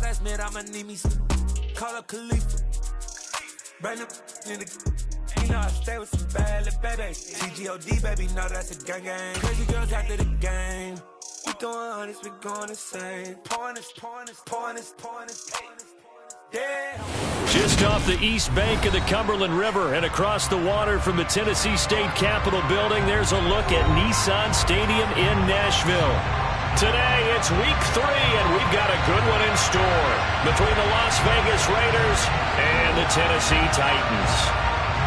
last minute, I'ma need me some. Call up Khalifa. Bring them in the. You know I stay with some bad little babies. CGOD, baby, know that's a gang gang. Crazy girls after the game. We throwing hundreds, we going insane. Pouring this. Yeah. Just off the east bank of the Cumberland River and across the water from the Tennessee State Capitol building, there's a look at Nissan Stadium in Nashville. Today, it's week 3, and we've got a good one in store between the Las Vegas Raiders and the Tennessee Titans.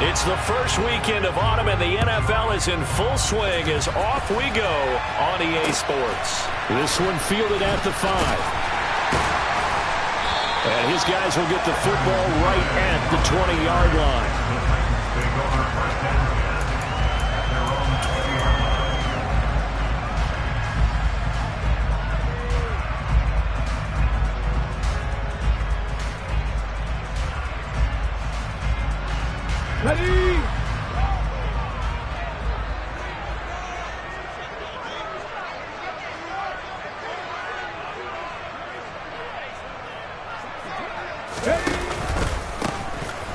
It's the first weekend of autumn, and the NFL is in full swing as off we go on EA Sports. This one fielded at the 5. And his guys will get the football right at the 20-yard line. Ready?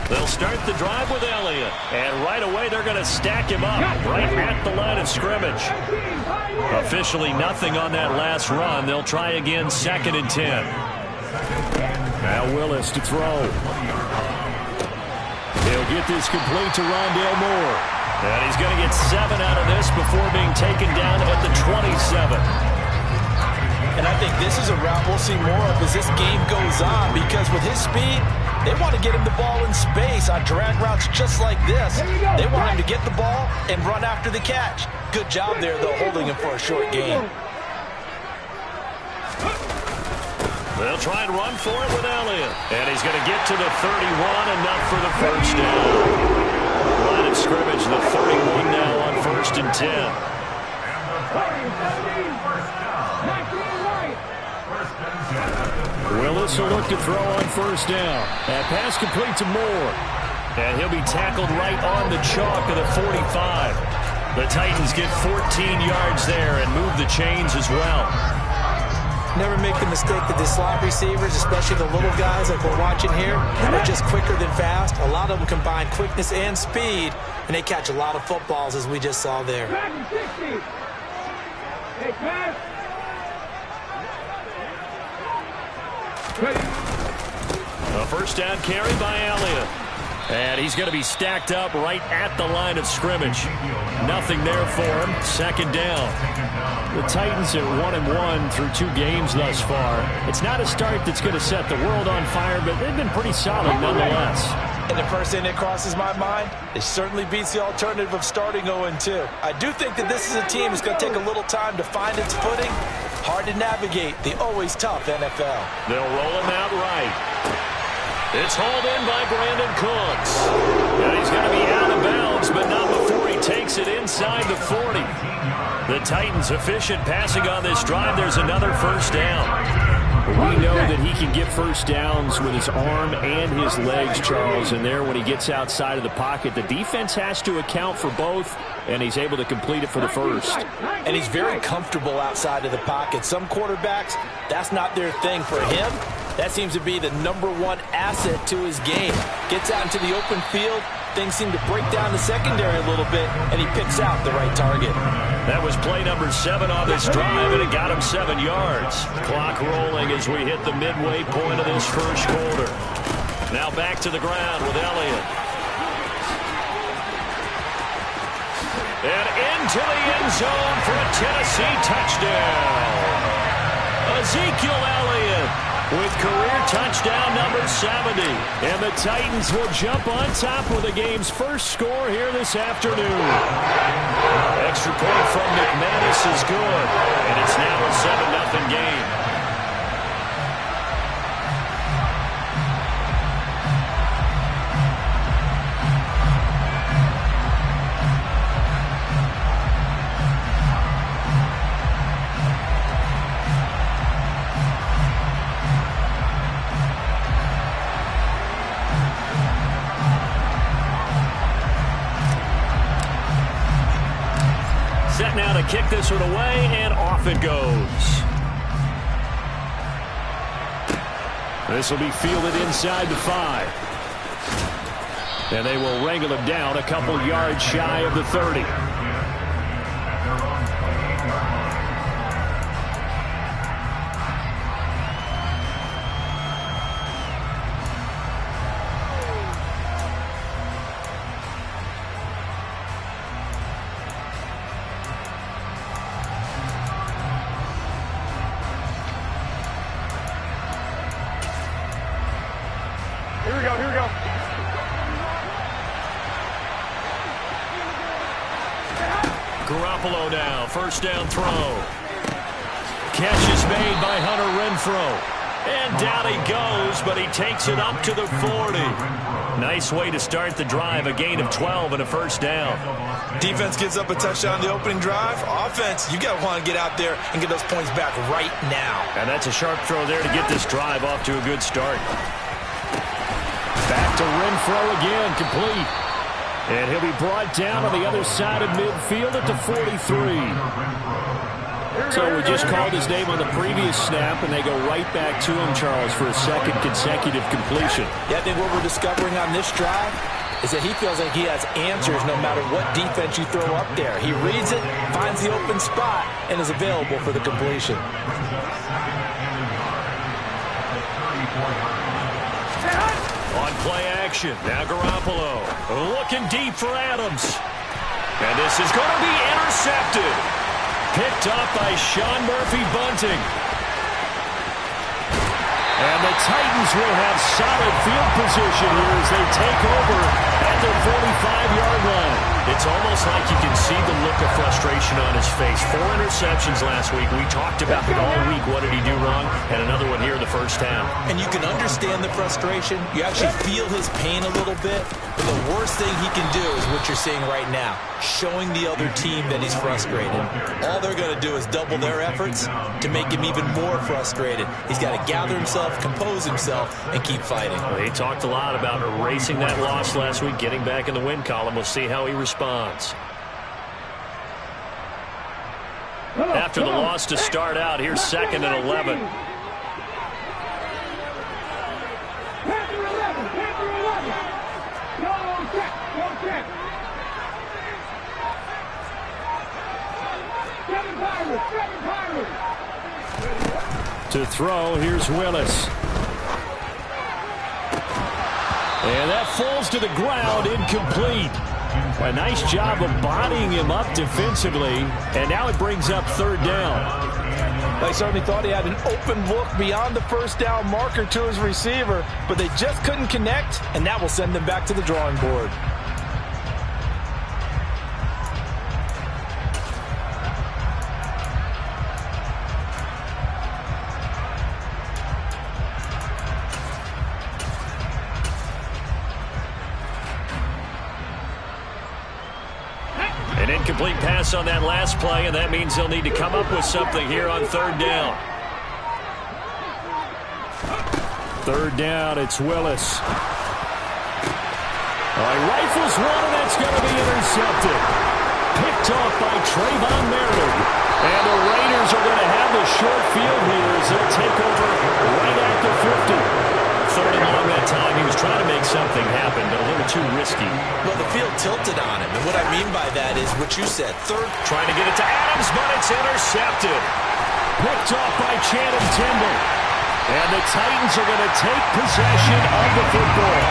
They'll start the drive with Elliott. And right away, they're going to stack him up right at the line of scrimmage. Officially nothing on that last run. They'll try again, 2nd and 10. Now Willis to throw. He'll get this complete to Rondale Moore. And he's going to get 7 out of this before being taken down at the 27. And I think this is a route we'll see more of as this game goes on, because with his speed, they want to get him the ball in space on drag routes just like this. They want him to get the ball and run after the catch. Good job there, though, holding him for a short gain. They'll try and run for it with Elliott. And he's going to get to the 31, enough for the first down. Line of scrimmage, the 31 now on 1st and 10. Willis will look to throw on 1st down. That pass complete to Moore. And he'll be tackled right on the chalk of the 45. The Titans get 14 yards there and move the chains as well. Never make the mistake that the slot receivers, especially the little guys like we're watching here, are just quicker than fast. A lot of them combine quickness and speed, and they catch a lot of footballs, as we just saw there. A 1st down carry by Elliott. And he's going to be stacked up right at the line of scrimmage. Nothing there for him. 2nd down. The Titans are 1-1 through 2 games thus far. It's not a start that's going to set the world on fire, but they've been pretty solid nonetheless. And the first thing that crosses my mind, it certainly beats the alternative of starting 0-2. I do think that this is a team that's going to take a little time to find its footing. Hard to navigate the always tough NFL. They'll roll him out right. It's hauled in by Brandon Cooks. And he's going to be out of bounds, but not before he takes it inside the 40. The Titans efficient passing on this drive. There's another 1st down. We know that he can get 1st downs with his arm and his legs, Charles. And there, when he gets outside of the pocket, the defense has to account for both, and he's able to complete it for the 1st. And he's very comfortable outside of the pocket. Some quarterbacks, that's not their thing. For him, that seems to be the #1 asset to his game. Gets out into the open field. Things seem to break down the secondary a little bit, and he picks out the right target. That was play number 7 on this drive, and it got him 7 yards. Clock rolling as we hit the midway point of this 1st quarter. Now back to the ground with Elliott. And into the end zone for a Tennessee touchdown. Ezekiel Elliott with career touchdown number 70. And the Titans will jump on top with the game's first score here this afternoon. Extra point from McManus is good. And it's now a 7-0 game. Set now to kick this one away, and off it goes. This will be fielded inside the 5. And they will wrangle him down a couple yards shy of the 30. Here we go, here we go. Garoppolo now, first down throw. Catch is made by Hunter Renfrow. And down he goes, but he takes it up to the 40. Nice way to start the drive, a gain of 12 and a first down. Defense gives up a touchdown the opening drive. Offense, you got to want to get out there and get those points back right now. And that's a sharp throw there to get this drive off to a good start. Back to Renfrow again, complete. And he'll be brought down on the other side of midfield at the 43. So we just called his name on the previous snap, and they go right back to him, Charles, for a second consecutive completion. Yeah, I think what we're discovering on this drive is that he feels like he has answers no matter what defense you throw up there. He reads it, finds the open spot, and is available for the completion. On play action, now Garoppolo looking deep for Adams. And this is going to be intercepted. Picked up by Sean Murphy-Bunting. And the Titans will have solid field position here as they take over at their 45-yard line. It's almost like you can see the look of frustration on his face. 4 interceptions last week. We talked about it all week. What did he do wrong? And another one here in the first half. And you can understand the frustration. You actually feel his pain a little bit. But the worst thing he can do is what you're seeing right now, showing the other team that he's frustrated. All they're going to do is double their efforts to make him even more frustrated. He's got to gather himself, compose himself, and keep fighting. Well, he talked a lot about erasing that loss last week, getting back in the win column. We'll see how he responds. After the loss to start out, here's 2nd and 11. To throw, here's Willis. And that falls to the ground, incomplete. A nice job of bodying him up defensively, and now it brings up 3rd down. They certainly thought he had an open look beyond the first down marker to his receiver, but they just couldn't connect, and that will send them back to the drawing board. An incomplete pass on that last play, and that means they'll need to come up with something here on 3rd down. 3rd down, it's Willis. Rifles one, and that's going to be intercepted. Picked off by Trayvon Merritt. And the Raiders are going to have the short field here as they'll take over right at the 50. 3rd and long that time. He was trying to make something happen, but a little too risky. Well, the field tilted on him, and what I mean by that is what you said. 3rd, trying to get it to Adams, but it's intercepted. Picked off by Channing Tindall. And the Titans are going to take possession of the football.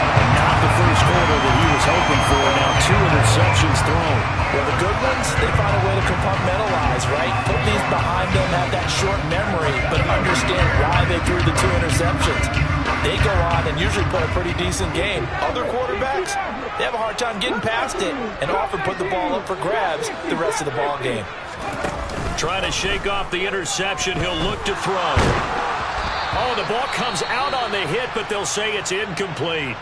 And not the first quarter that he was hoping for. Now 2 interceptions thrown. Well, the good ones, they find a way to compartmentalize, right? Put these behind them, have that short memory, but understand why they threw the 2 interceptions. They go on and usually play a pretty decent game. Other quarterbacks, they have a hard time getting past it and often put the ball up for grabs the rest of the ball game. Trying to shake off the interception. He'll look to throw. Oh, the ball comes out on the hit, but they'll say it's incomplete.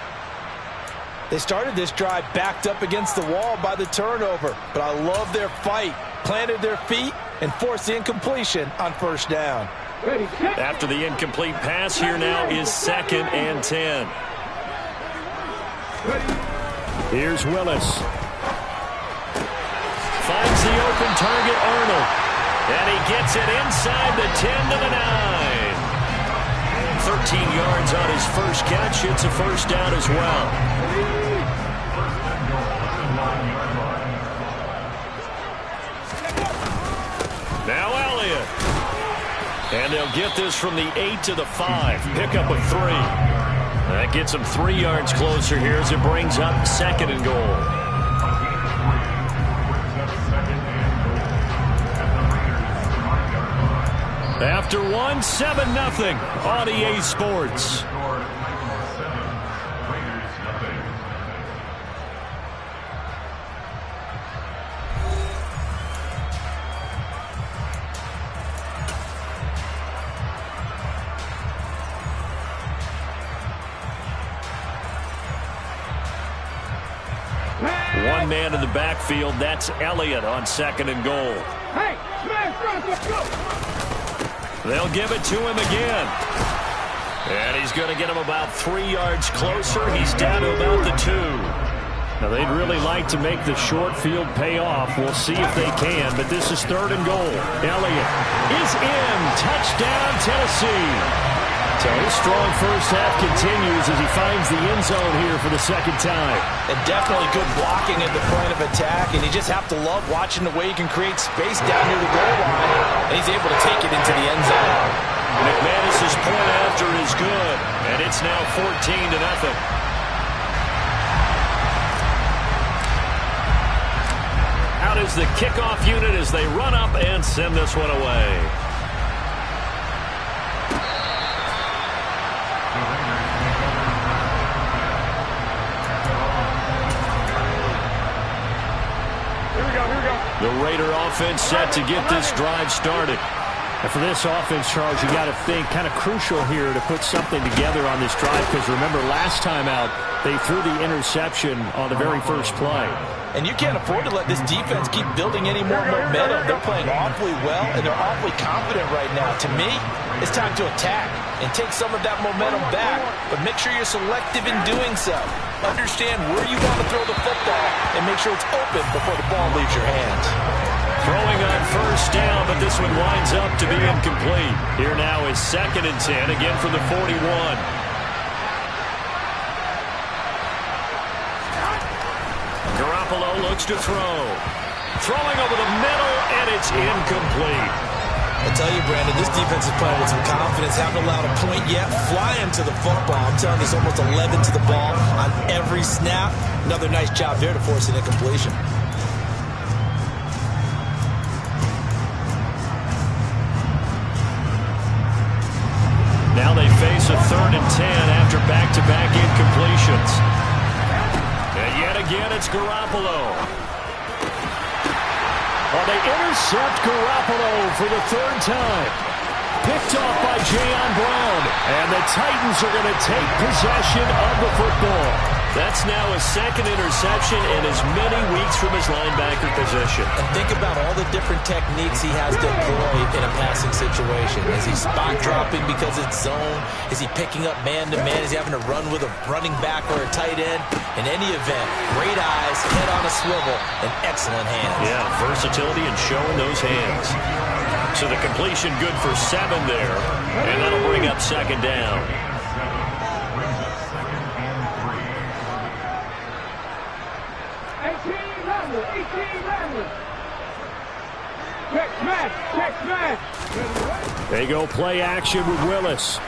They started this drive backed up against the wall by the turnover, but I love their fight. Planted their feet and forced the incompletion on 1st down. After the incomplete pass, here now is 2nd and 10. Here's Willis. Finds the open target, Arnold. And he gets it inside the 10 to the 9. 14 yards on his first catch. It's a first down as well. Now Elliott. And they'll get this from the 8 to the 5. Pickup of 3. That gets them 3 yards closer here as it brings up 2nd and goal. After 1, 7-0 on EA Sports. One man in the backfield. That's Elliott on 2nd and goal. Hey, smash, let's go. They'll give it to him again. And he's going to get him about 3 yards closer. He's down to about the 2. Now, they'd really like to make the short field pay off. We'll see if they can, but this is 3rd and goal. Elliott is in. Touchdown, Tennessee. So his strong first half continues as he finds the end zone here for the 2nd time. And definitely good blocking at the point of attack, and you just have to love watching the way he can create space down near the goal line, and he's able to take it into the end zone. McManus's point after is good, and it's now 14-0. Out is the kickoff unit as they run up and send this one away. The Raider offense set to get this drive started. And for this offense, Charles, you got to think kind of crucial here to put something together on this drive, because remember last time out they threw the interception on the very first play. And you can't afford to let this defense keep building any more momentum. They're playing awfully well, and they're awfully confident right now. To me, it's time to attack and take some of that momentum back, but make sure you're selective in doing so. Understand where you want to throw the football and make sure it's open before the ball leaves your hands. Throwing on first down, but this one winds up to be incomplete. Here now is 2nd and 10, again from the 41. Garoppolo looks to throw. Throwing over the middle, and it's incomplete. I tell you, Brandon, this defense is playing with some confidence. Haven't allowed a point yet. Flying to the football. I'm telling you, it's almost 11 to the ball on every snap. Another nice job there to force an incompletion. Now they face a 3rd and 10 after back-to-back incompletions. And yet again, it's Garoppolo. Oh, they intercept Garoppolo for the 3rd time. Picked off by Jayon Brown. And the Titans are going to take possession of the football. That's now his 2nd interception in as many weeks from his linebacker position. And think about all the different techniques he has deployed in a passing situation. Is he spot dropping because it's zone? Is he picking up man-to-man? Is he having to run with a running back or a tight end? In any event, great eyes, head on a swivel, and excellent hands. Yeah, versatility and showing those hands. So the completion good for 7 there, and that'll bring up 2nd down. They go play action with Willis.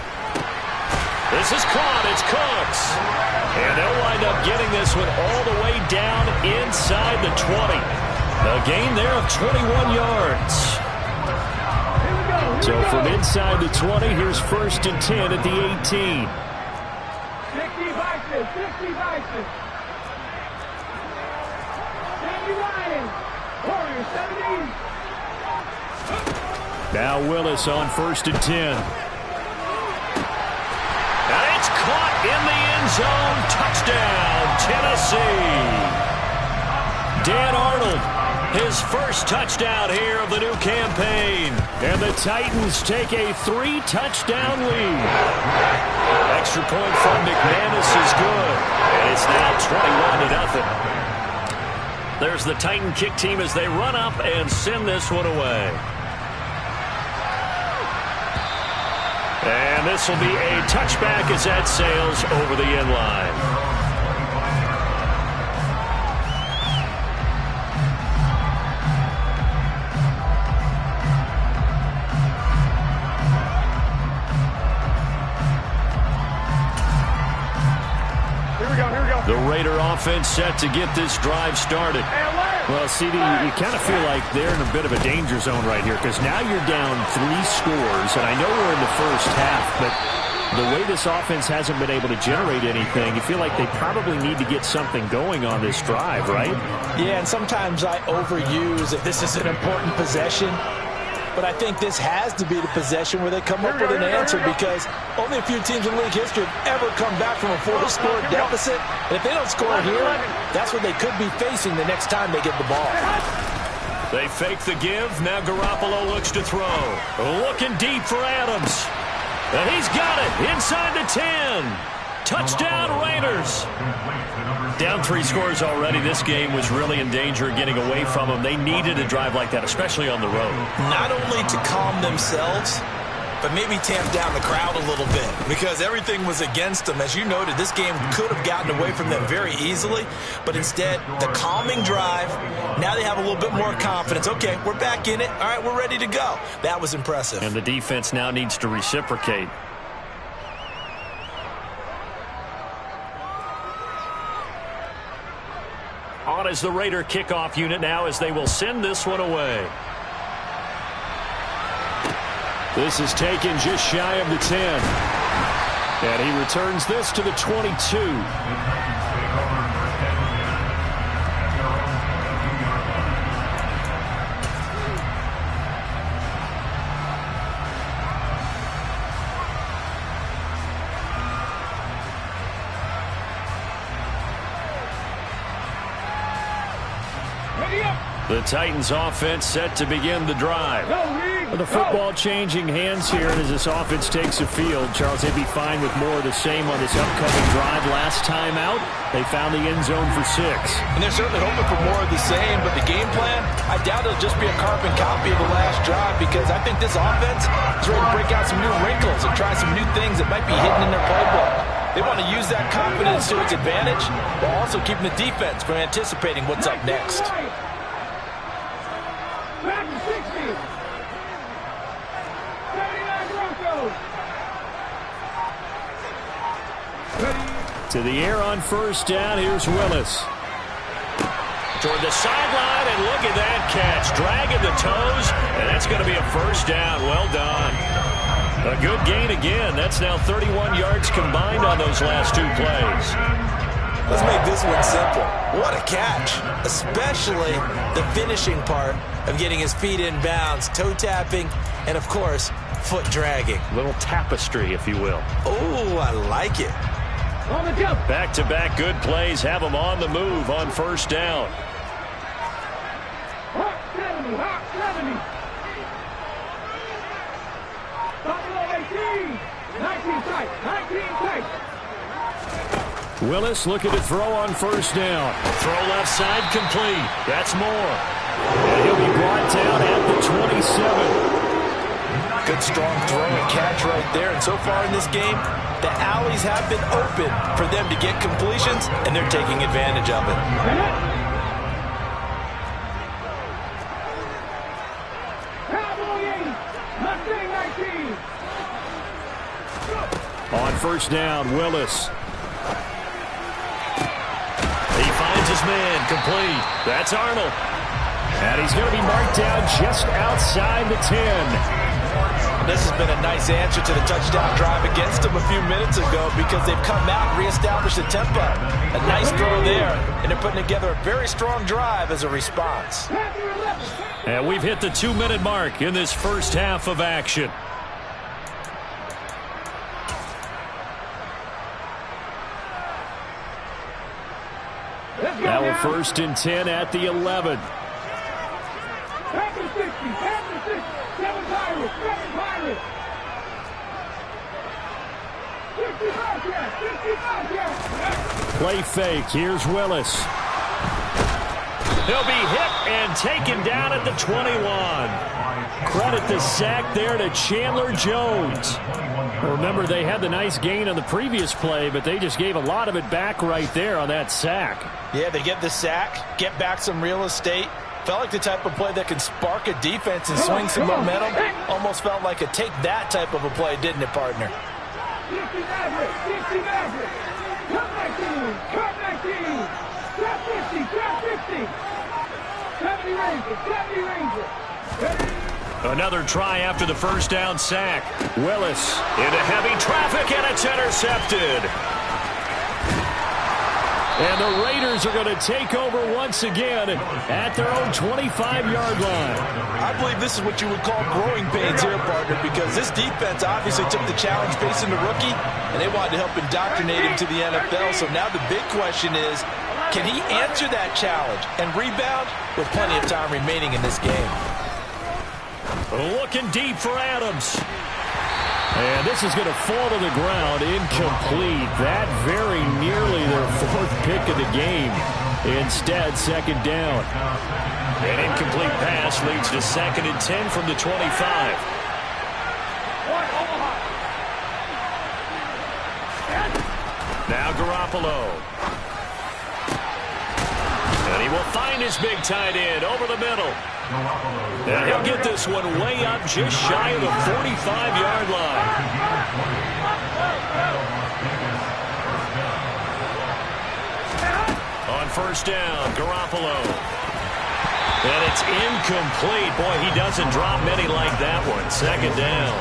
This is caught. It's Cooks. And they'll wind up getting this one all the way down inside the 20. A gain there of 21 yards. So from inside the 20, here's 1st and 10 at the 18. 60 Bison, 60 Bison. Sandy Ryan, Warrior 70. Now Willis on 1st and 10. And it's caught in the end zone. Touchdown, Tennessee. Dan Arnold, his first touchdown here of the new campaign. And the Titans take a 3-touchdown lead. Extra point from McManus is good. And it's now 21-0. There's the Titan kick team as they run up and send this one away. And this will be a touchback as that sails over the end line. The Raider offense set to get this drive started. Well, CD, you kind of feel like they're in a bit of a danger zone right here because now you're down 3 scores, and I know we're in the first half, but the way this offense hasn't been able to generate anything, you feel like they probably need to get something going on this drive, right? Yeah, and sometimes I overuse if this is an important possession. But I think this has to be the possession where they come up with an answer because only a few teams in league history have ever come back from a 4-score deficit. And if they don't score here, that's what they could be facing the next time they get the ball. They fake the give. Now Garoppolo looks to throw. Looking deep for Adams. And he's got it inside the 10. Touchdown, Raiders. Down 3 scores already. This game was really in danger of getting away from them. They needed a drive like that, especially on the road. Not only to calm themselves, but maybe tamp down the crowd a little bit because everything was against them. As you noted, this game could have gotten away from them very easily, but instead, the calming drive, now they have a little bit more confidence. Okay, we're back in it. All right, we're ready to go. That was impressive. And the defense now needs to reciprocate. On as the Raider kickoff unit now as they will send this one away. This is taken just shy of the 10. And he returns this to the 22. The Titans offense set to begin the drive. The football changing hands here as this offense takes the field. Charles, they'd be fine with more of the same on this upcoming drive. Last time out, they found the end zone for 6. And they're certainly hoping for more of the same, but the game plan, I doubt it'll just be a carbon copy of the last drive because I think this offense is ready to break out some new wrinkles and try some new things that might be hidden in their playbook. They want to use that confidence to its advantage while also keeping the defense from anticipating what's up next. Back to 60. 79 Broncos. To the air on first down. Here's Willis. Toward the sideline, and look at that catch. Dragging the toes, and that's going to be a first down. Well done. A good gain again. That's now 31 yards combined on those last 2 plays. Let's make this one simple. What a catch, especially the finishing part of getting his feet in bounds, toe tapping, and of course, foot dragging. Little tapestry, if you will. Oh, I like it. On the jump. Back-to-back good plays have them on the move on first down. Hot 70, hot 70. Buffalo 18. 19 tight, 19 tight. Willis looking to throw on first down. Throw left side complete. That's more. And he'll be brought down at the 27. Good strong throw and catch right there. And so far in this game, the alleys have been open for them to get completions, and they're taking advantage of it. Cowboy 80. Mustang 19. On first down, Willis. He finds his man complete. That's Arnold. And he's going to be marked down just outside the 10. This has been a nice answer to the touchdown drive against them a few minutes ago because they've come out and reestablished the tempo. A nice throw there, and they're putting together a very strong drive as a response. And we've hit the 2-minute mark in this first half of action. Now a 1st and 10 at the 11. Back to 60, back to 60. 7 Pirates, 7 Pirates. 65 yards, 65 yards. Play fake. Here's Willis. He'll be hit and taken down at the 21. Credit the sack there to Chandler Jones. Remember, they had the nice gain on the previous play, but they just gave a lot of it back right there on that sack. Yeah, they get the sack, get back some real estate. Felt like the type of play that can spark a defense and swing some momentum. Almost felt like a take that type of a play, didn't it, partner? Another try after the first down sack. Willis into heavy traffic, and it's intercepted. And the Raiders are going to take over once again at their own 25-yard line. I believe this is what you would call growing pains here, partner, because this defense obviously took the challenge facing the rookie, and they wanted to help indoctrinate him to the NFL. So now the big question is, can he answer that challenge and rebound with plenty of time remaining in this game? Looking deep for Adams. And this is going to fall to the ground, incomplete. That very nearly their fourth pick of the game. Instead, second down. An incomplete pass leads to 2nd and 10 from the 25. Now Garoppolo. And he will find his big tight end over the middle. And he'll get this one way up just shy of the 45-yard line. On first down, Garoppolo. And it's incomplete. Boy, he doesn't drop many like that one. Second down.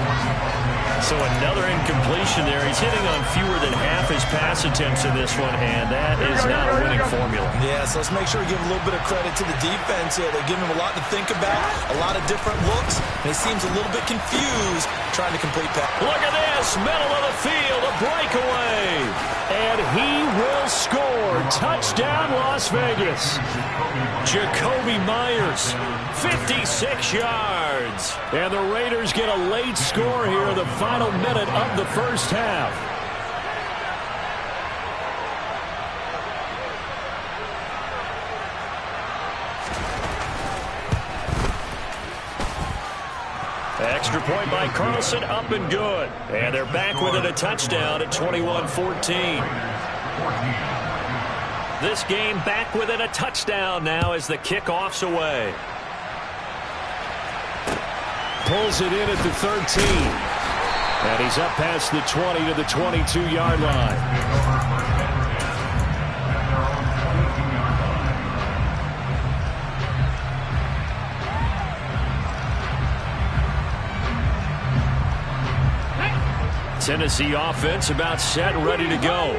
So another incompletion there. He's hitting on fewer than half his pass attempts in this one, and that is not a winning formula. Yeah, so let's make sure we give a little bit of credit to the defense here. They give him a lot to think about, a lot of different looks, and he seems a little bit confused trying to complete that. Look at this, middle of the field, a breakaway. And he will score. Touchdown, Las Vegas. Jacoby Myers, 56 yards. And the Raiders get a late score here in the final minute of the first half. Extra point by Carlson, up and good. And they're back within a touchdown at 21-14. This game back within a touchdown now as the kickoff's away. Pulls it in at the 13. And he's up past the 20 to the 22-yard line. Tennessee offense about set and ready to go.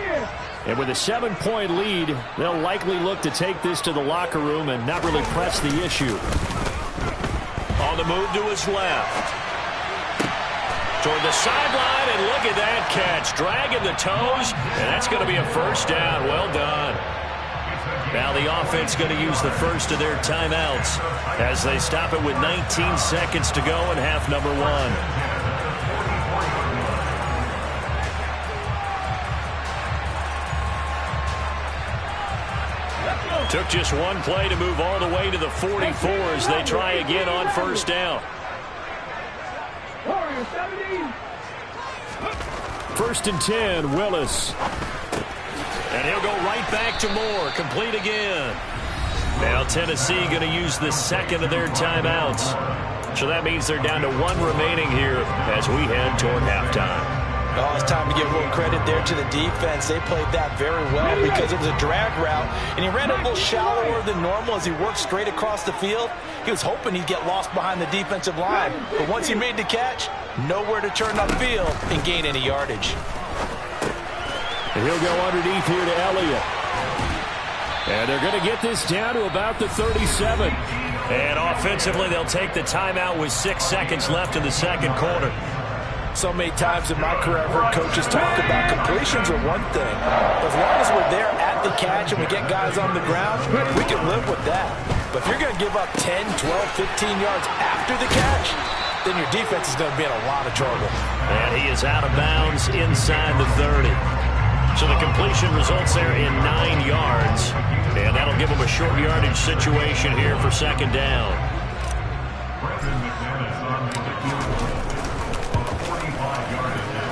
And with a 7-point lead, they'll likely look to take this to the locker room and not really press the issue. On the move to his left. Toward the sideline, and look at that catch. Dragging the toes, and that's going to be a first down. Well done. Now the offense going to use the first of their timeouts as they stop it with 19 seconds to go in half number one. Took just one play to move all the way to the 44 as they try again on first down. First and 10, Willis. And he'll go right back to Moore. Complete again. Now Tennessee going to use the second of their timeouts. So that means they're down to one remaining here as we head toward halftime. Oh, it's time to give a little credit there to the defense. They played that very well because it was a drag route, and he ran a little shallower than normal as he worked straight across the field. He was hoping he'd get lost behind the defensive line, but once he made the catch, nowhere to turn upfield and gain any yardage. And he'll go underneath here to Elliott. And they're going to get this down to about the 37. And offensively, they'll take the timeout with 6 seconds left in the second quarter. So many times in my career, I've heard coaches talk about completions are one thing. As long as we're there at the catch and we get guys on the ground, we can live with that. But if you're going to give up 10, 12, 15 yards after the catch, then your defense is going to be in a lot of trouble. And he is out of bounds inside the 30. So the completion results there in 9 yards. And that'll give him a short yardage situation here for second down.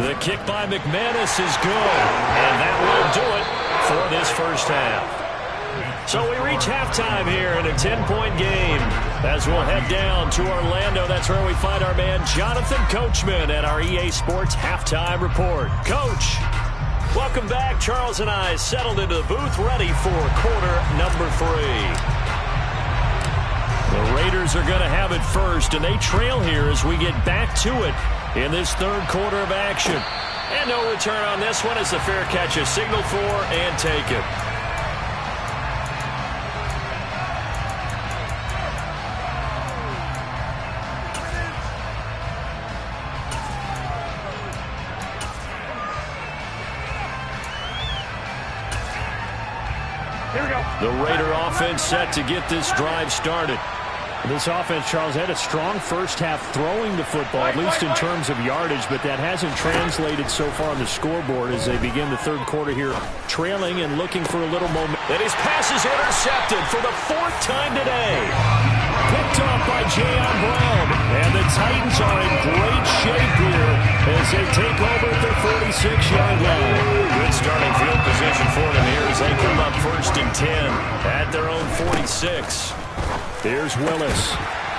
The kick by McManus is good, and that will do it for this first half. So we reach halftime here in a 10-point game. As we'll head down to Orlando, that's where we find our man Jonathan Coachman at our EA Sports Halftime Report. Coach, welcome back. Charles and I settled into the booth, ready for quarter number 3. The Raiders are going to have it first, and they trail here as we get back to it in this third quarter of action. And no return on this one as the fair catch is signaled for and taken. The Raider offense set to get this drive started. This offense, Charles, had a strong first half throwing the football, at least in terms of yardage, but that hasn't translated so far on the scoreboard as they begin the third quarter here, trailing and looking for a little moment. And his pass is intercepted for the 4th time today. Picked off by Jayon Brown, and the Titans are in great shape here as they take over at their 46-yard line. Good starting field position for them here as they come up 1st and 10 at their own 46. Here's Willis.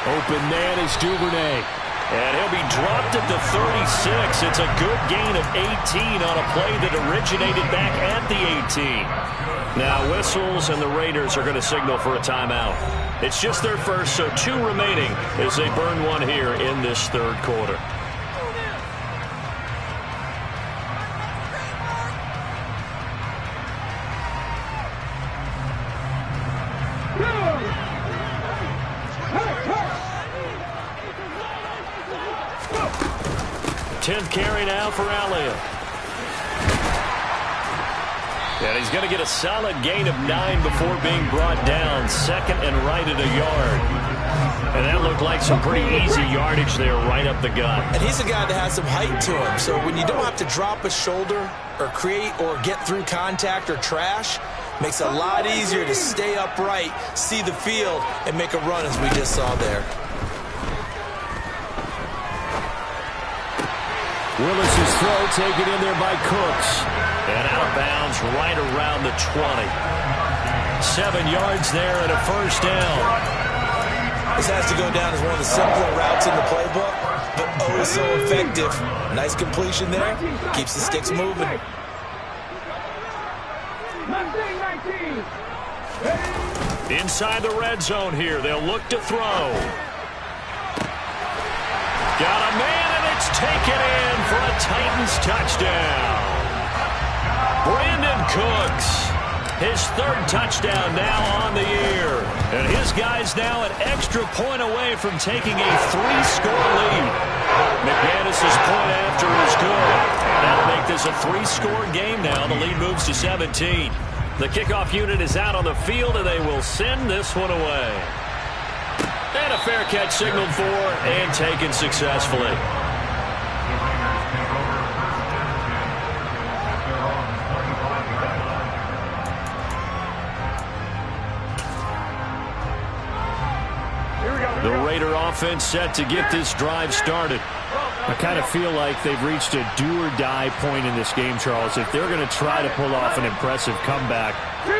Open man is Duvernay. And he'll be dropped at the 36. It's a good gain of 18 on a play that originated back at the 18. Now whistles and the Raiders are going to signal for a timeout. It's just their first, so 2 remaining as they burn one here in this third quarter. Tenth carry now for Elliott. And he's going to get a solid gain of 9 before being brought down. 2nd and right at a yard. And that looked like some pretty easy yardage there right up the gut. And he's a guy that has some height to him. So when you don't have to drop a shoulder or create or get through contact or trash, makes it a lot easier to stay upright, see the field, and make a run as we just saw there. Willis's throw taken in there by Cooks. And out of bounds right around the 20. 7 yards there and a first down. This has to go down as one of the simpler routes in the playbook, but oh so effective. Nice completion there. Keeps the sticks moving. Inside the red zone here. They'll look to throw. Got a man, and it's taken in for a Titans touchdown. Brandon Cooks, his 3rd touchdown now on the year. And his guy's now an extra point away from taking a 3-score lead. McManus's point after is good. That'll make this a 3-score game now. The lead moves to 17. The kickoff unit is out on the field, and they will send this one away. And a fair catch signaled for and taken successfully. The Raider offense set to get this drive started. I kind of feel like they've reached a do-or-die point in this game, Charles. If they're going to try to pull off an impressive comeback,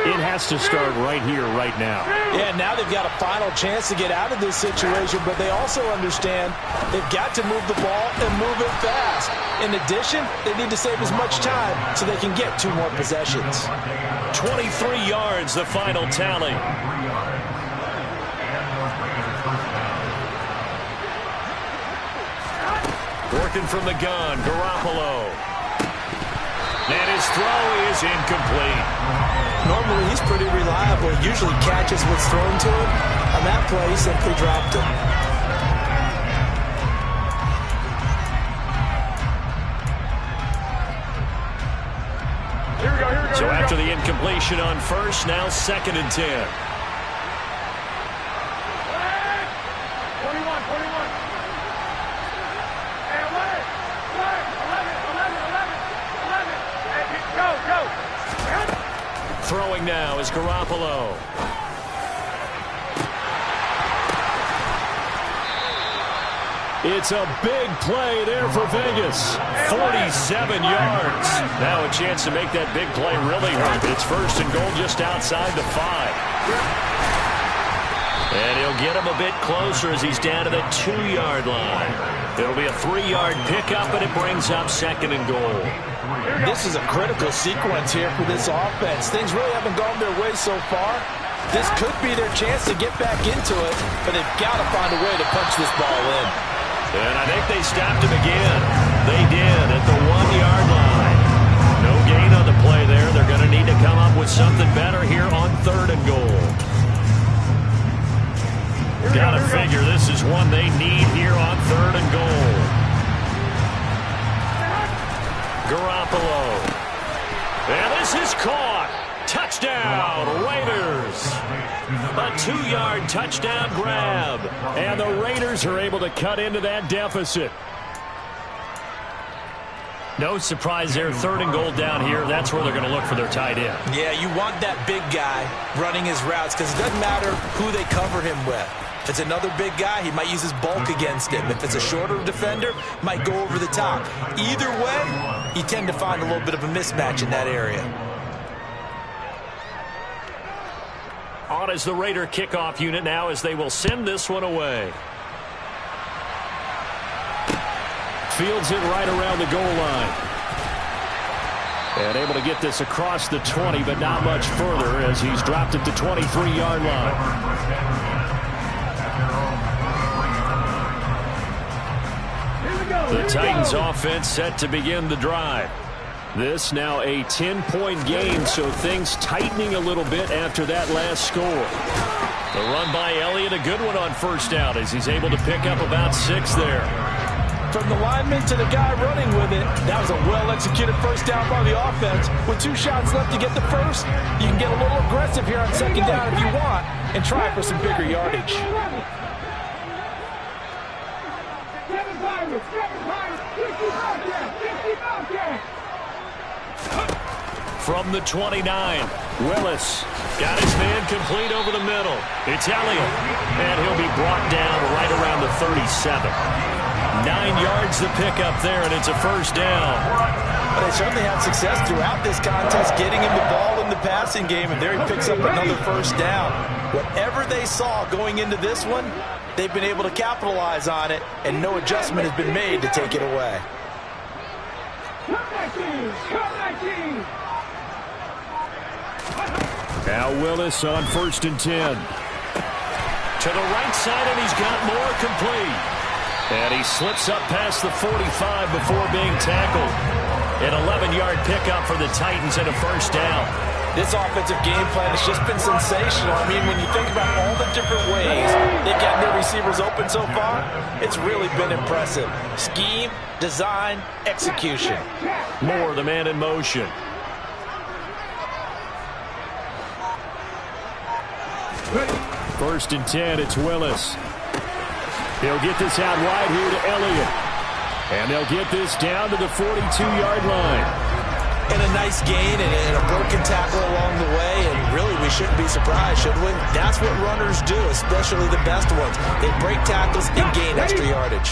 it has to start right here, right now. Yeah, now they've got a final chance to get out of this situation, but they also understand they've got to move the ball and move it fast. In addition, they need to save as much time so they can get 2 more possessions. 23 yards, the final tally. Working from the gun, Garoppolo. And his throw is incomplete. Normally, he's pretty reliable. He usually catches what's thrown to him. On that play, he simply dropped it. Here we go. So after the incompletion on first, now 2nd and 10. 21. And 11. Go. Throwing now is Garoppolo. It's a big play there for Vegas. 47 yards. Now a chance to make that big play really hurt. It's first and goal just outside the 5. And he'll get him a bit closer as he's down to the 2-yard line. It'll be a 3-yard pickup, and it brings up second and goal. This is a critical sequence here for this offense. Things really haven't gone their way so far. This could be their chance to get back into it, but they've got to find a way to punch this ball in. And I think they stopped him again. They did at the 1-yard line. No gain on the play there. They're going to need to come up with something better here on third and goal. Got to figure this is one they need here on third and goal. Garoppolo. And this is caught. Touchdown, Raiders. A 2-yard touchdown grab. And the Raiders are able to cut into that deficit. No surprise there. Third and goal down here. That's where they're going to look for their tight end. Yeah, you want that big guy running his routes because it doesn't matter who they cover him with. If it's another big guy, he might use his bulk against him. If it's a shorter defender, might go over the top. Either way, you tend to find a little bit of a mismatch in that area. On is the Raider kickoff unit now as they will send this one away. Fields it right around the goal line. And able to get this across the 20, but not much further as he's dropped it to 23-yard line. The Titans offense set to begin the drive. This now a 10-point game, so things tightening a little bit after that last score. The run by Elliott, a good one on first down as he's able to pick up about 6 there. From the lineman to the guy running with it, that was a well-executed first down by the offense. With 2 shots left to get the first, you can get a little aggressive here on second down if you want and try for some bigger yardage. From the 29, Willis got his man complete over the middle. It's Elliott, and he'll be brought down right around the 37. 9 yards to pick up there, and it's a first down. But they certainly had success throughout this contest getting him the ball in the passing game, and there he picks up another first down. Whatever they saw going into this one, they've been able to capitalize on it, and no adjustment has been made to take it away. Now Willis on first and 10. To the right side, and he's got more complete. And he slips up past the 45 before being tackled. An 11-yard pickup for the Titans and a first down. This offensive game plan has just been sensational. I mean, when you think about all the different ways they've gotten their receivers open so far, it's really been impressive. Scheme, design, execution. Moore, the man in motion. First and 10, it's Willis. He'll get this out wide here to Elliott. And they'll get this down to the 42-yard line. And a nice gain and a broken tackle along the way. And really, we shouldn't be surprised, should we? That's what runners do, especially the best ones. They break tackles and gain extra yardage.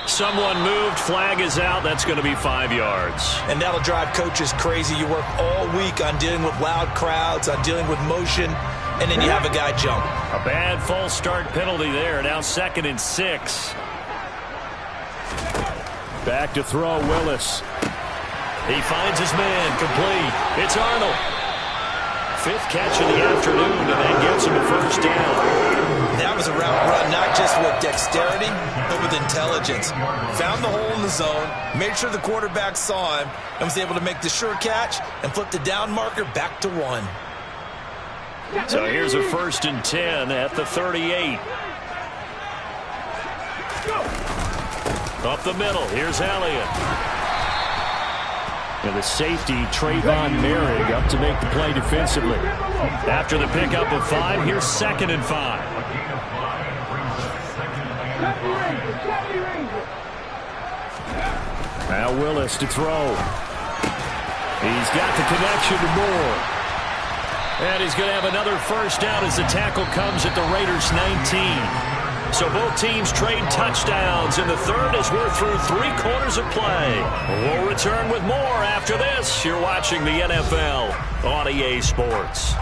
Someone moved. Flag is out. That's going to be 5 yards. And that'll drive coaches crazy. You work all week on dealing with loud crowds, on dealing with motion, and then you have a guy jump. A bad false start penalty there. Now 2nd and 6. Back to throw, Willis. He finds his man complete. It's Arnold. 5th catch of the afternoon, and that gets him a first down. That was a route run, not just with dexterity, but with intelligence. Found the hole in the zone, made sure the quarterback saw him, and was able to make the sure catch and flip the down marker back to 1. So here's a 1st and 10 at the 38. Up the middle, here's Elliott. And the safety, Trayvon Merrick, up to make the play defensively. After the pickup of 5, here's 2nd and 5. Now Willis to throw. He's got the connection to Moore. And he's going to have another first down as the tackle comes at the Raiders' 19. So both teams trade touchdowns in the third as we're through 3 quarters of play. We'll return with more after this. You're watching the NFL on EA Sports.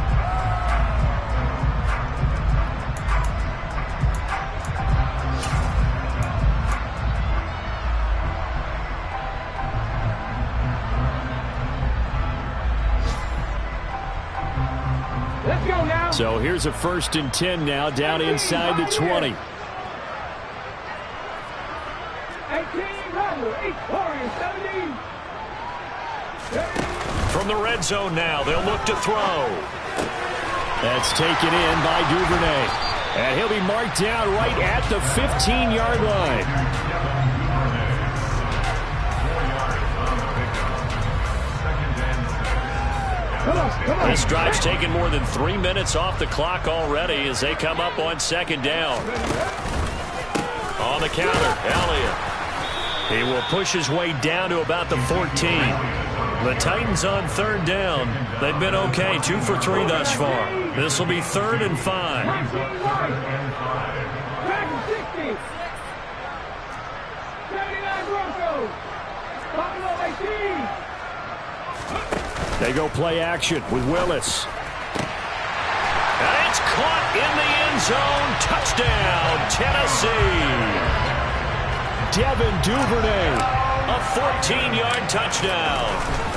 Let's go now. So here's a 1st and 10 now, down inside the 20. 17. From the red zone now, they'll look to throw. That's taken in by Duvernay. And he'll be marked down right at the 15-yard line. This drive's taken more than 3 minutes off the clock already as they come up on 2nd down. On the counter, Elliott. He will push his way down to about the 14. The Titans on 3rd down. They've been okay, 2 for 3 thus far. This will be 3rd and 5. They go play action with Willis. And it's caught in the end zone. Touchdown, Tennessee. Devin Duvernay. A 14-yard touchdown.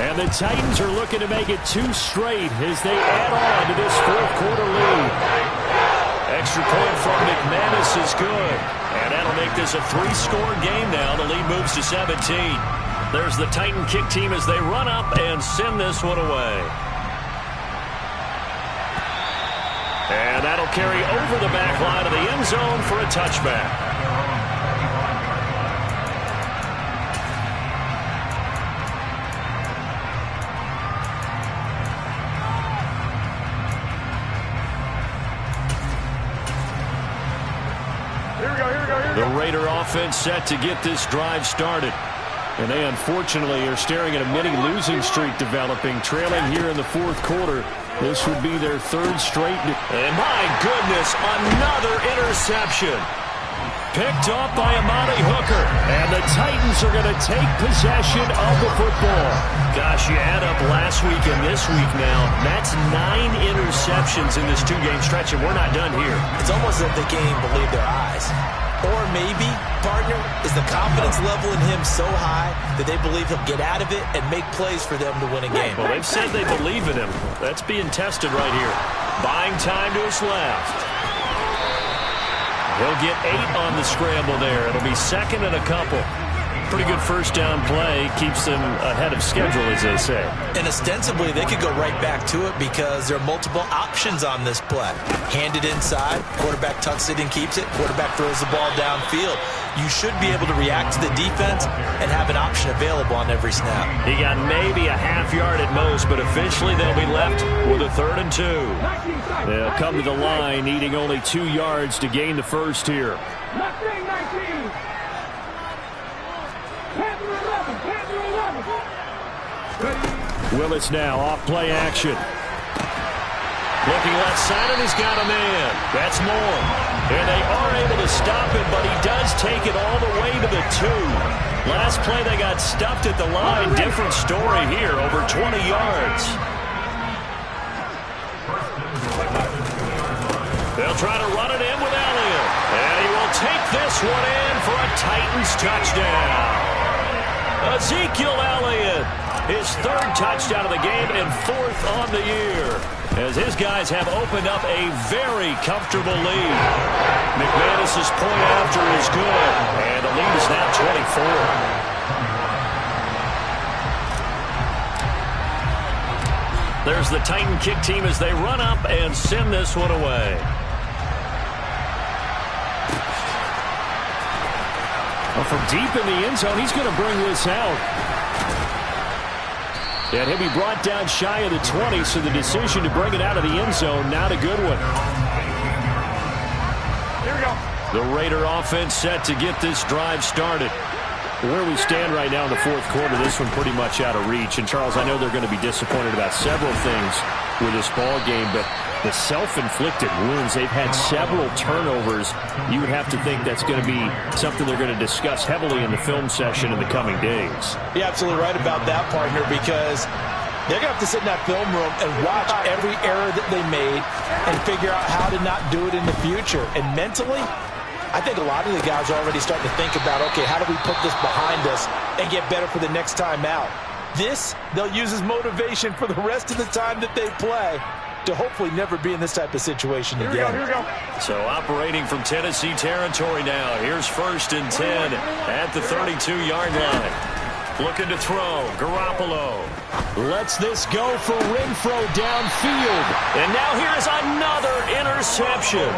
And the Titans are looking to make it 2 straight as they add on to this 4th quarter lead. Extra point from McManus is good. And that'll make this a 3-score game now. The lead moves to 17. There's the Titan kick team as they run up and send this one away. And that'll carry over the back line of the end zone for a touchback. The Raider offense set to get this drive started. And they unfortunately are staring at a mini losing streak developing, trailing here in the 4th quarter. This would be their 3rd straight. And my goodness, another interception. Picked off by Amani Hooker. And the Titans are going to take possession of the football. Gosh, you add up last week and this week now. That's 9 interceptions in this 2-game stretch, and we're not done here. It's almost as if they can't even believe their eyes. Or maybe, partner, is the confidence level in him so high that they believe he'll get out of it and make plays for them to win a game. Well, they've said they believe in him. That's being tested right here. Buying time to his left. He'll get 8 on the scramble there. It'll be 2nd and a couple. Pretty good first down play. Keeps them ahead of schedule, as they say. And ostensibly, they could go right back to it because there are multiple options on this play. Hand it inside, quarterback tucks it and keeps it, quarterback throws the ball downfield. You should be able to react to the defense and have an option available on every snap. He got maybe a half yard at most, but officially they'll be left with a 3rd and 2. They'll come to the line, needing only 2 yards to gain the first here. Willis now off play action. Looking left side, and he's got a man. That's Moore. And they are able to stop him, but he does take it all the way to the 2. Last play, they got stuffed at the line. Different story here, over 20 yards. They'll try to run it in with Elliott. And he will take this one in for a Titans touchdown. Ezekiel Elliott, his 3rd touchdown of the game and 4th on the year, as his guys have opened up a very comfortable lead. McManus's point after is good, and the lead is now 24. There's the Titan kick team as they run up and send this one away. Well, from deep in the end zone, he's going to bring this out. And he'll be brought down shy of the 20, so the decision to bring it out of the end zone, not a good one. Here we go. The Raider offense set to get this drive started. Where we stand right now in the fourth quarter, this one pretty much out of reach. And, Charles, I know they're going to be disappointed about several things with this ball game, but the self-inflicted wounds, they've had several turnovers. You would have to think that's going to be something they're going to discuss heavily in the film session in the coming days. You're absolutely right about that, partner, because they're going to have to sit in that film room and watch every error that they made and figure out how to not do it in the future. And mentally, I think a lot of the guys are already starting to think about, okay, how do we put this behind us and get better for the next time out? This, they'll use as motivation for the rest of the time that they play to hopefully never be in this type of situation again. Here we go. So operating from Tennessee territory now. Here's 1st and 10 at the 32-yard line. Looking to throw. Garoppolo lets this go for Renfro downfield. And now here is another interception.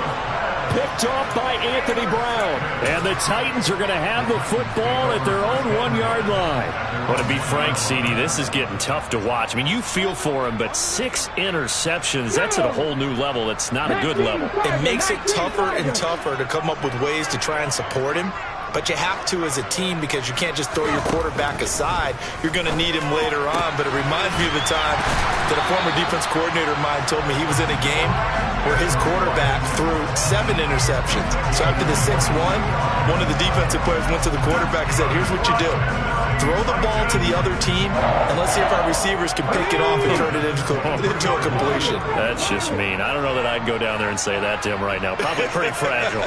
Picked off by Anthony Brown. And the Titans are going to have the football at their own 1-yard line. Well, to be frank, CD, this is getting tough to watch. I mean, you feel for him, but 6 interceptions, that's at a whole new level. It's not a good level. It makes it tougher and tougher to come up with ways to try and support him. But you have to as a team because you can't just throw your quarterback aside. You're going to need him later on. But it reminds me of the time that a former defense coordinator of mine told me he was in a game where his quarterback threw 7 interceptions. So after the 6-1, one of the defensive players went to the quarterback and said, here's what you do. Throw the ball to the other team, and let's see if our receivers can pick it off and turn it into a completion. That's just mean. I don't know that I'd go down there and say that to him right now. Probably pretty fragile.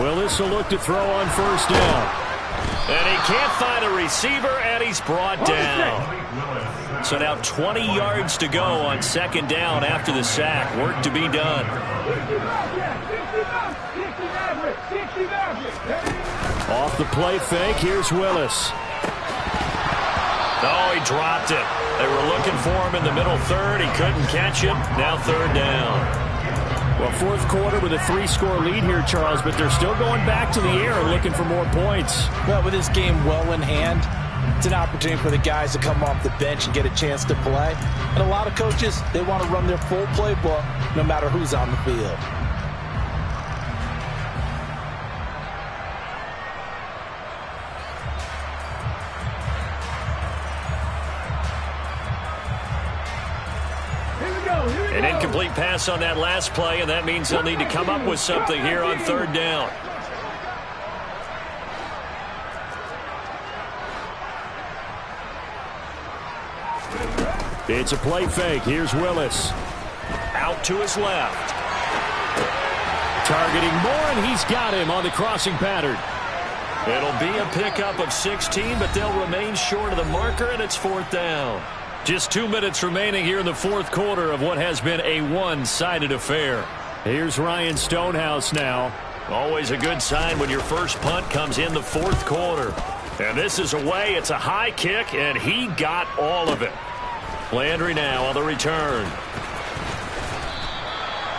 Willis will look to throw on 1st down. And he can't find a receiver, and he's brought down. So now 20 yards to go on 2nd down after the sack. Work to be done. Off the play fake, here's Willis. Oh, he dropped it. They were looking for him in the middle third. He couldn't catch him. Now 3rd down. Well, fourth quarter with a 3-score lead here, Charles, but they're still going back to the air looking for more points. Well, with this game well in hand, it's an opportunity for the guys to come off the bench and get a chance to play. And a lot of coaches, they want to run their full playbook no matter who's on the field. An incomplete pass on that last play, and that means they'll need to come up with something here on 3rd down. It's a play fake. Here's Willis. Out to his left. Targeting Moore, and he's got him on the crossing pattern. It'll be a pickup of 16, but they'll remain short of the marker, and it's 4th down. Just 2 minutes remaining here in the fourth quarter of what has been a one-sided affair. Here's Ryan Stonehouse now. Always a good sign when your first punt comes in the fourth quarter. And this is away. It's a high kick, and he got all of it. Landry now on the return.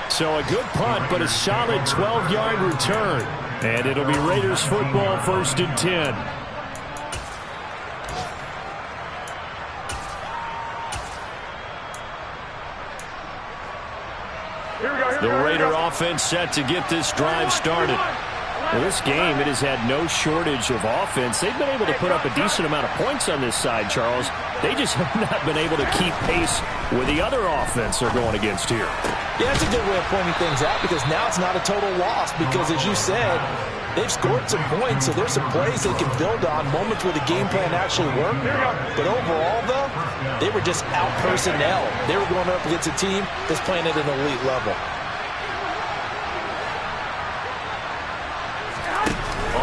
So a good punt, but a solid 12-yard return. And it'll be Raiders football, 1st and 10. The Raider offense set to get this drive started. Well, this game, it has had no shortage of offense. They've been able to put up a decent amount of points on this side, Charles. They just have not been able to keep pace with the other offense they're going against here. Yeah, that's a good way of pointing things out because now it's not a total loss because, as you said, they've scored some points, so there's some plays they can build on, moments where the game plan actually worked. But overall, though, they were just out personnel. They were going up against a team that's playing at an elite level.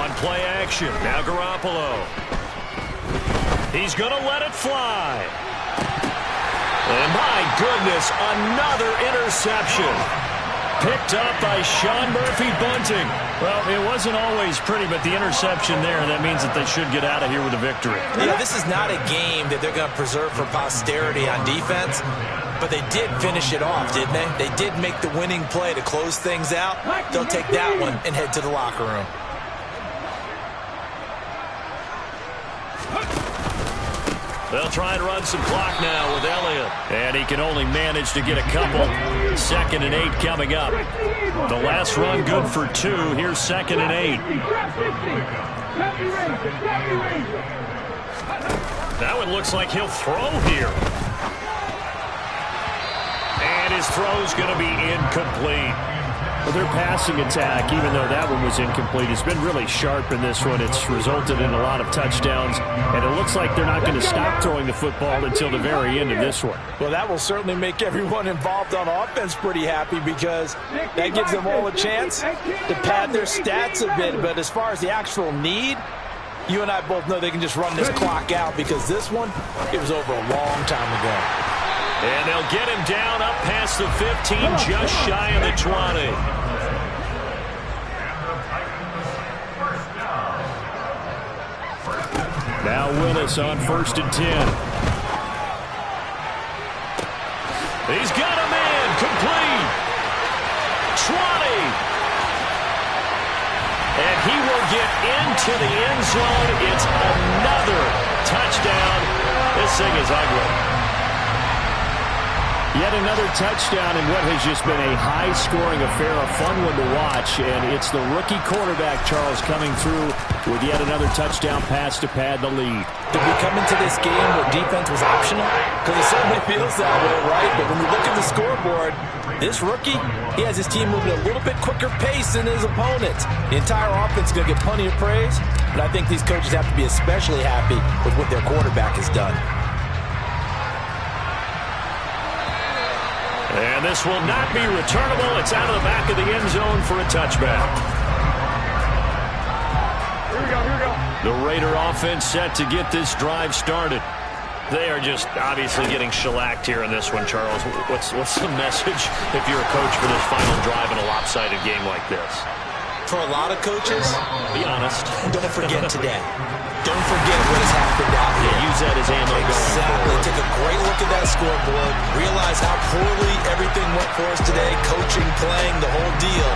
On play action, now Garoppolo. He's going to let it fly. And my goodness, another interception. Picked up by Sean Murphy-Bunting. Well, it wasn't always pretty, but the interception there, that means that they should get out of here with a victory. Yeah, this is not a game that they're going to preserve for posterity on defense, but they did finish it off, didn't they? They did make the winning play to close things out. They'll take that one and head to the locker room. They'll try and run some clock now with Elliott. And he can only manage to get a couple. 2nd and 8 coming up. The last run good for 2. Here's 2nd and 8. Now it looks like he'll throw here. And his throw's going to be incomplete. Well, their passing attack, even though that one was incomplete, has been really sharp in this one. It's resulted in a lot of touchdowns, and it looks like they're not going to stop throwing the football until the very end of this one. Well, that will certainly make everyone involved on offense pretty happy because that gives them all a chance to pad their stats a bit. But as far as the actual need, you and I both know they can just run this clock out because this one, it was over a long time ago. And they'll get him down up past the 15, just shy of the 20. Now Willis on 1st and 10. He's got a man, complete. 20. And he will get into the end zone. It's another touchdown. This thing is ugly. Yet another touchdown in what has just been a high-scoring affair, a fun one to watch. And it's the rookie quarterback, Charles, coming through with yet another touchdown pass to pad the lead. Did we come into this game where defense was optional? Because it certainly feels that way, right? But when we look at the scoreboard, this rookie, he has his team moving at a little bit quicker pace than his opponents. The entire offense is going to get plenty of praise, but I think these coaches have to be especially happy with what their quarterback has done. And this will not be returnable. It's out of the back of the end zone for a touchback. Here we go. The Raider offense set to get this drive started. They are just obviously getting shellacked here in this one, Charles. What's the message if you're a coach for this final drive in a lopsided game like this? For a lot of coaches, be honest. Don't forget today. Don't forget what has happened out here. Yeah, use that as ammo going forward. Take a great look at that scoreboard. Realize how poorly everything went for us today. Coaching, playing, the whole deal.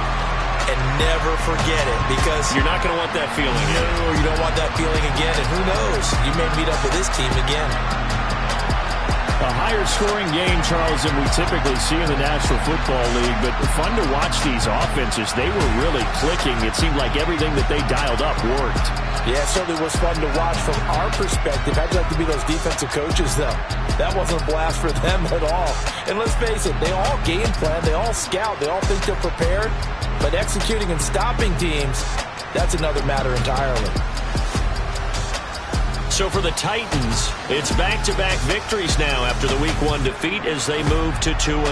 And never forget it because you're not going to want that feeling again. No, you don't want that feeling again. And who knows? You may meet up with this team again. A higher scoring game, Charles, than we typically see in the National Football League, but fun to watch these offenses. They were really clicking. It seemed like everything that they dialed up worked. Yeah, it certainly was fun to watch from our perspective. How'd you like to be those defensive coaches, though? That wasn't a blast for them at all. And let's face it, they all game plan, they all scout, they all think they're prepared, but executing and stopping teams, that's another matter entirely. So for the Titans, it's back-to-back victories now after the Week 1 defeat as they move to 2-1.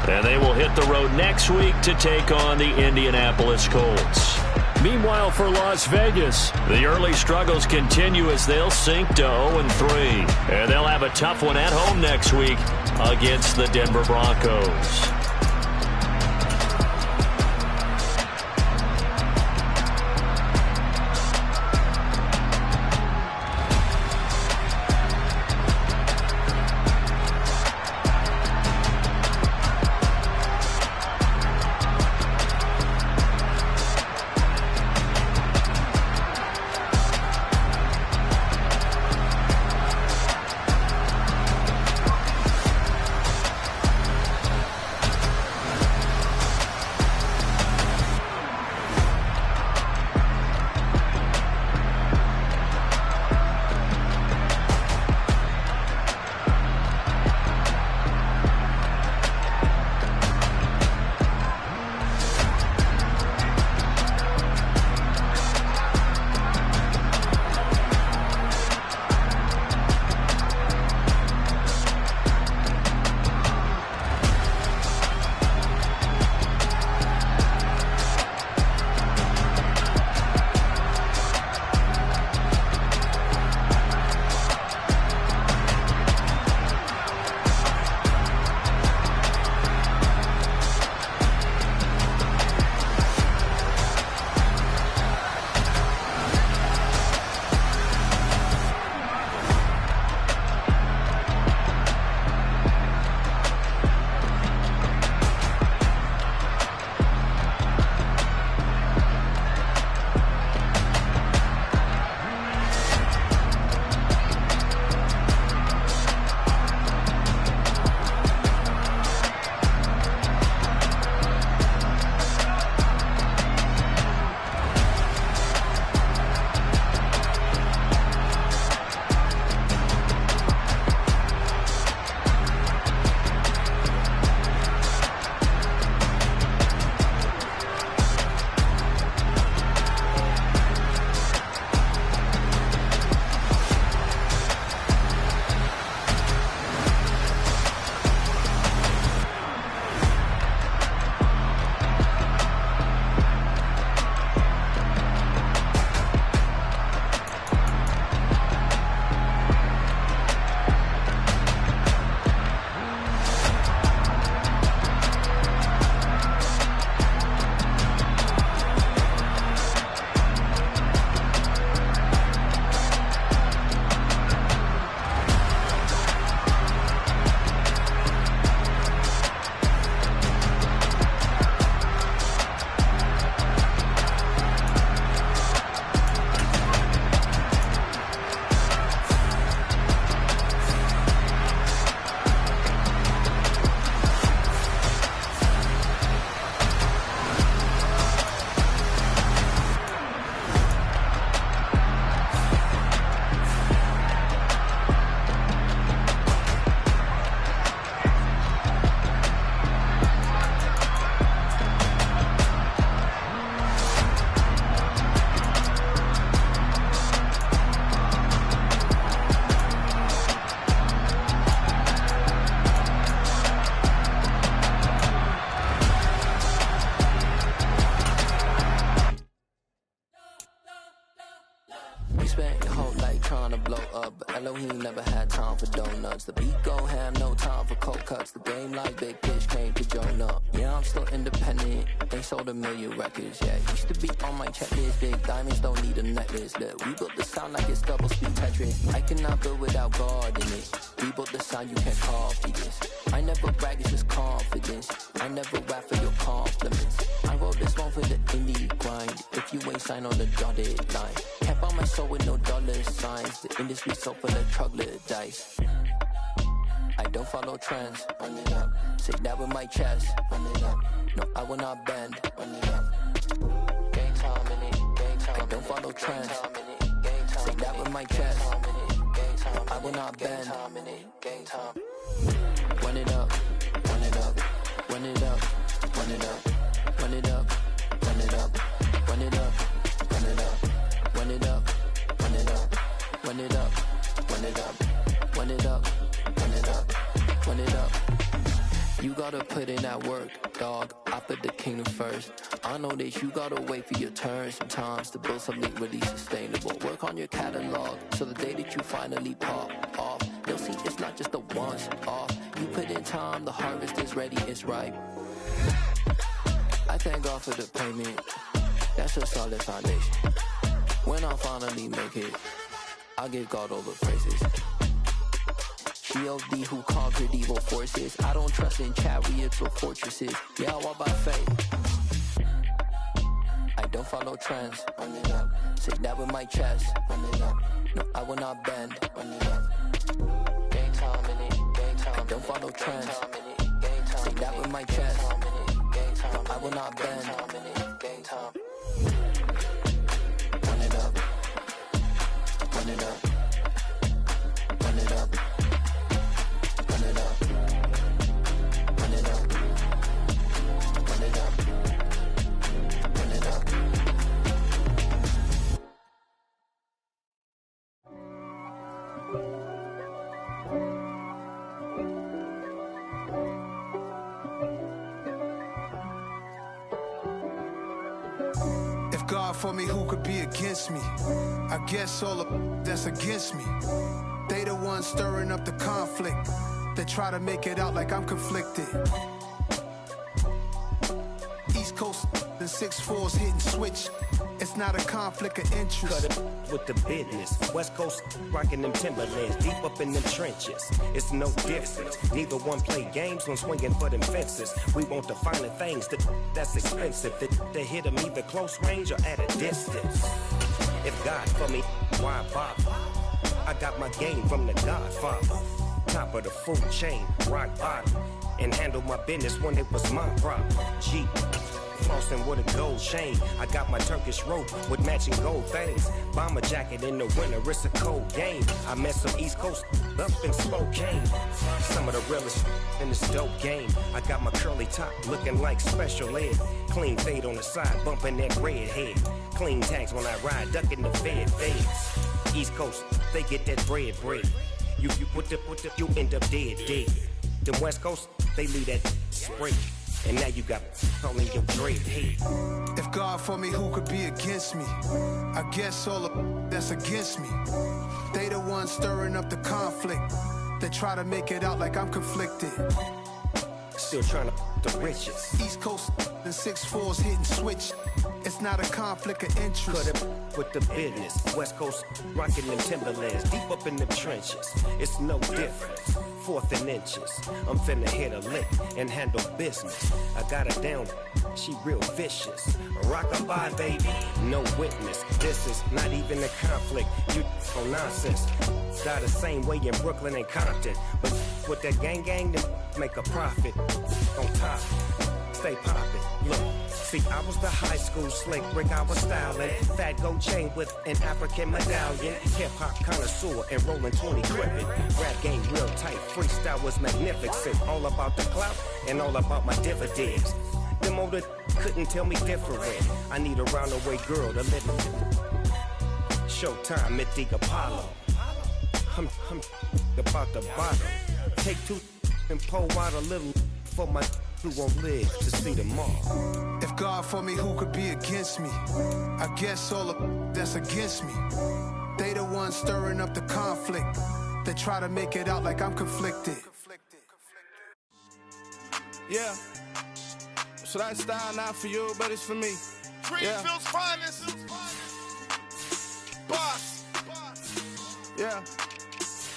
And they will hit the road next week to take on the Indianapolis Colts. Meanwhile, for Las Vegas, the early struggles continue as they'll sink to 0-3. And they'll have a tough one at home next week against the Denver Broncos. cuts. The game like big fish came to join up. Yeah, I'm still independent. They sold 1 million records. Yeah, used to be on my checklist. Big diamonds don't need a necklace. Look, we built the sound like it's double speed Tetris. I cannot build without God in it. We built the sound you can't copy this. I never brag, it's just confidence. I never rap for your compliments. I wrote this one for the indie grind. If you ain't signed on the dotted line, can't buy my soul with no dollar signs. The industry so full of troglodytes. I don't follow trends. Run it up. Say that with my chest. Run it up. No, I will not bend. Run it up. Gang time in it. Gang time. I don't follow trends. Say that with my chest. No, I will not bend. Gang time. Run it up. Run it up. Run it up. Run it up. Run it up. Run it up. Run it up. Run it up. Run it up. Run it up. Run it up. Run it up. Run it up. Run it up. Run it up. You gotta put in that work, dog. I put the kingdom first. I know that you gotta wait for your turn sometimes to build something really sustainable. Work on your catalog, so the day that you finally pop off, they'll see it's not just a once off. You put in time, the harvest is ready, it's ripe. I thank God for the payment. That's a solid foundation. When I finally make it, I'll give God all the praises. G.O.D. who conquered evil forces. I don't trust in chariots or fortresses. Yeah, I walk by faith. I don't follow trends. Run it up. Say that with my chest. Run it up. No, I will not bend. Run it up. Gang time in it. Gang time. I don't follow trends. Say that with my chest. No, I will not bend. Gang time. Run it up. Run it up. Run it up. Run it up. Run it up. Run it up. Run it up. If God for me, who could be against me? I guess all of that's against me. They the ones stirring up the conflict. They try to make it out like I'm conflicted. East Coast and 6'4's hitting switch. It's not a conflict of interest. Cut it with the business. West Coast rocking them Timberlands, deep up in them trenches. It's no difference. Neither one play games when swinging for them fences. We want the finer things that's expensive. That hit them either close range or at a distance. If God for me, why bother? I got my game from the Godfather. Top of the food chain, rock bottom. And handle my business when it was my problem. G. Flossing with a gold chain. I got my Turkish rope with matching gold things. Bomber jacket in the winter, it's a cold game. I met some East Coast up in Spokane. Some of the realest in this dope game. I got my curly top looking like special ed. Clean fade on the side, bumping that red head. Clean tags when I ride, ducking the feds. East Coast, they get that bread. You you end up dead. Them West Coast, they leave that spray. And now you got all in your dread head. If God for me, who could be against me? I guess all of that's against me. They the ones stirring up the conflict. They try to make it out like I'm conflicted. Still trying to the riches. East Coast and 6'4's hitting switch. It's not a conflict of interest. Cut it with the business. West Coast rocking them Timberlands, deep up in them trenches. It's no difference. 4th and inches. I'm finna hit a lick and handle business. I got her down, she real vicious. Rock-a-bye, baby, no witness. This is not even a conflict. You on nonsense. Got the same way in Brooklyn and Compton. But with that gang, then make a profit. On top, stay poppin'. Look. See, I was the high school slick Rick, I was styling. Fat gold chain with an African medallion. Hip-hop connoisseur and rolling 20 crippin'. Rap game real tight, freestyle was magnificent. All about the clout and all about my dividends. Them older couldn't tell me different. I need a round-the-way girl to live in. Showtime, Mythic Apollo. I'm about the bottom. Take 2 and pour out a little for my who won't live to see tomorrow. If God for me, who could be against me? I guess all of that's against me. They the ones stirring up the conflict. They try to make it out like I'm conflicted. Yeah. So that style not for you, but it's for me. Greenfield's finest. Boss. Yeah.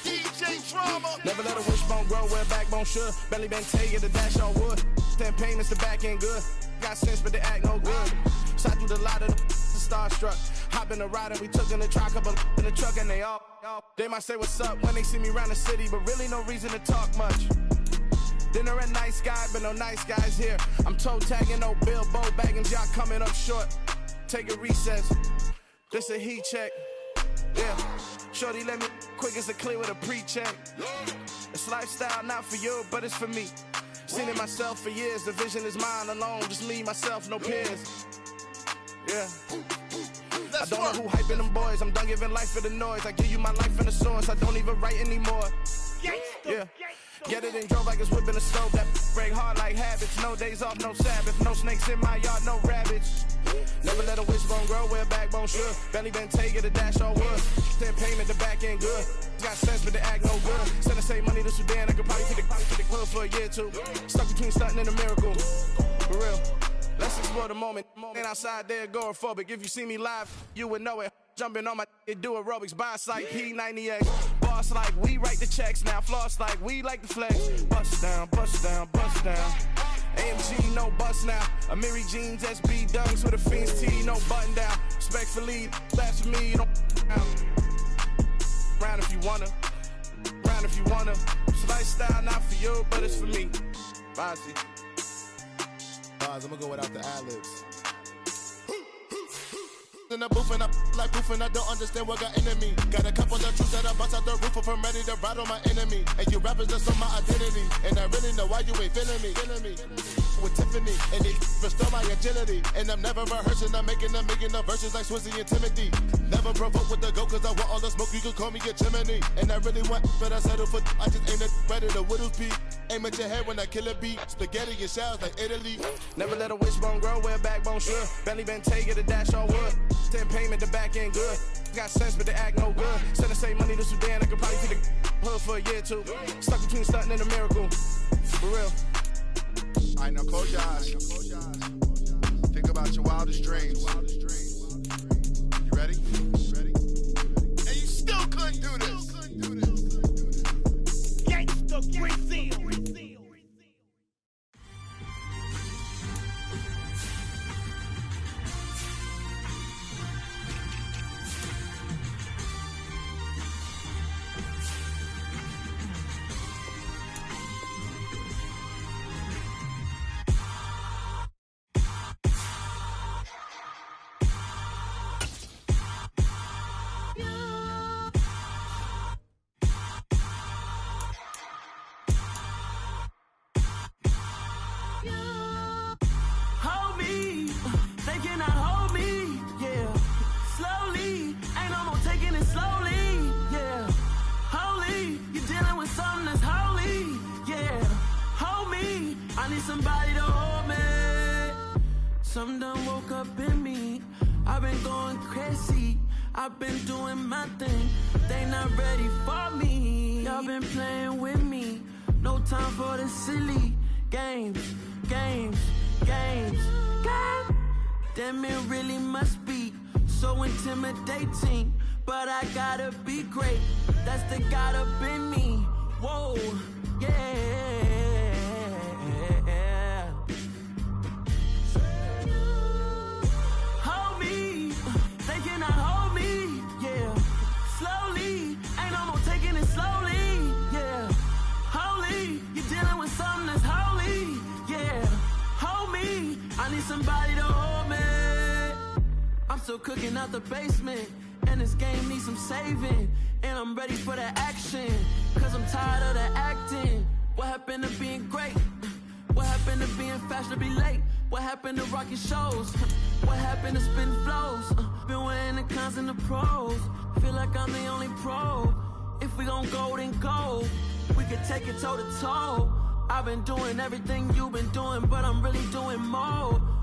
DJ Drama. Never let a wishbone grow where a backbone should. Belly been taking the dash on wood. 10 payments, the back end good. Got sense, but they act no good. Shot through the lot of the starstruck. Hop in the ride and we took in the truck, couple in the truck, and they might say what's up when they see me around the city, but really no reason to talk much. Dinner at nice guy, but no nice guys here. I'm toe tagging, no Bilbo bagging, y'all coming up short. Take a recess. This a heat check. Yeah. Shorty let me quick as a clear with a pre-check. It's lifestyle not for you, but it's for me. Seen it myself for years. The vision is mine alone. Just me, myself, no peers. Yeah. I don't know who hyping them boys. I'm done giving life for the noise. I give you my life in the source. I don't even write anymore. Yeah. Get it and drove like it's whipping the stove. That break hard like habits. No days off, no Sabbath. No snakes in my yard, no rabbits. Never let a wishbone grow where a backbone should. Belly been taking the dash all wood. 10 payment, the back end good. Got sense, but they act no good. Send the same money to Sudan. I could probably take the hood for a year or two. Stuck between stunting and a miracle. For real. Let's explore the moment. Ain't outside there agoraphobic. If you see me live, you would know it. Jumping on my do aerobics. Boss like P90X. Boss like we write the checks now. Floss like we like the flex. Bust down, bust down, bust down. AMG, no bust now. Amiri jeans, SB dunks with a Fiends T, no button down. Respectfully, that's for me, you don't down. Round if you wanna. Round if you wanna. It's lifestyle not for you, but it's for me. Bossy. I'm gonna go without the ad-libs. In the booth and I like proof and I don't understand what got into me. Got a couple of truths that I bust out the roof if I'm ready to rattle my enemy. And you rappers just on my identity. And I really know why you ain't feeling me. With Tiffany and they restore my agility. And I'm never rehearsing, I'm making a million of verses like Swizzy and Timothy. Never provoke with the go cause I want all the smoke, you can call me a chimney. And I really want, but I settle for I just aim at ready to Whittles Peak. Aim at your head when I kill a beat. Spaghetti and shells like Italy. Never let a wishbone grow where a backbone should. Belly been taking the dash all wood. 10 payment, the back end good. Got sense, but they act no good. Send the same money to Sudan, I could probably take the hood for a year or two. Stuck between stunting and a miracle. For real. All right, now close your eyes. Think about your wildest dreams. You ready? And you still couldn't do this. Gangsta Brazil. Somebody to hold me. Something done woke up in me. I've been going crazy. I've been doing my thing. They not ready for me. Y'all been playing with me. No time for the silly games. Damn, it really must be so intimidating. But I gotta be great. That's the God up in me. Whoa, yeah. Somebody to hold me. I'm still cooking out the basement, and this game needs some saving. And I'm ready for the action, cause I'm tired of the acting. What happened to being great? What happened to being fashionably late? What happened to rocking shows? What happened to spitting flows? Been wearing the cons and the pros. Feel like I'm the only pro. If we gon' go, then go. We could take it toe to toe. I've been doing everything you've been doing, but I'm really doing more.